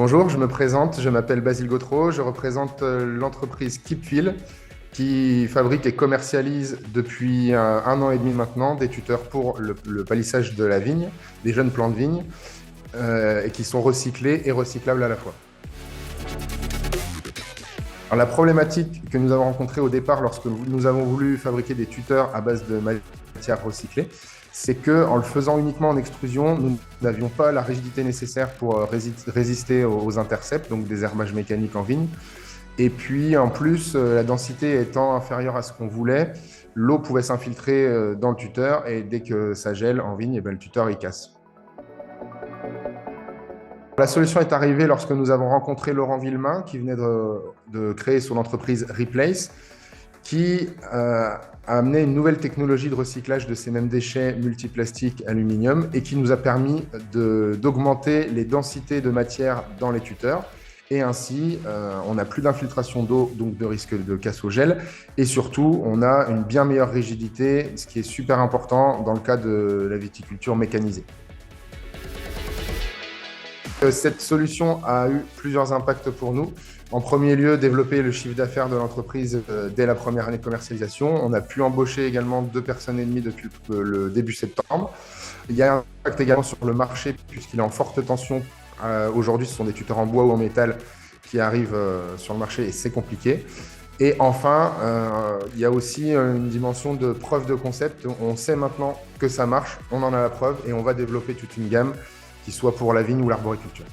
Bonjour, je me présente, je m'appelle Basile Gautreau, je représente l'entreprise Keepfill qui fabrique et commercialise depuis 1 an et demi maintenant des tuteurs pour le palissage de la vigne, des jeunes plants de vigne, et qui sont recyclés et recyclables à la fois. Alors, la problématique que nous avons rencontrée au départ lorsque nous avons voulu fabriquer des tuteurs à base de matières recyclées, c'est qu'en le faisant uniquement en extrusion, nous n'avions pas la rigidité nécessaire pour résister aux intercepts, donc des herbages mécaniques en vigne. Et puis en plus, la densité étant inférieure à ce qu'on voulait, l'eau pouvait s'infiltrer dans le tuteur et dès que ça gèle en vigne, le tuteur il casse. La solution est arrivée lorsque nous avons rencontré Laurent Villemain qui venait de créer son entreprise Replace, qui a amené une nouvelle technologie de recyclage de ces mêmes déchets multiplastiques aluminium et qui nous a permis d'augmenter les densités de matière dans les tuteurs. Et ainsi, on n'a plus d'infiltration d'eau, donc de risque de casse au gel. Et surtout, on a une bien meilleure rigidité, ce qui est super important dans le cas de la viticulture mécanisée. Cette solution a eu plusieurs impacts pour nous. En premier lieu, développer le chiffre d'affaires de l'entreprise dès la première année de commercialisation. On a pu embaucher également 2,5 personnes depuis le début septembre. Il y a un impact également sur le marché puisqu'il est en forte tension. Aujourd'hui, ce sont des tuteurs en bois ou en métal qui arrivent sur le marché et c'est compliqué. Et enfin, il y a aussi une dimension de preuve de concept. On sait maintenant que ça marche, on en a la preuve et on va développer toute une gamme qui soit pour la vigne ou l'arboriculture.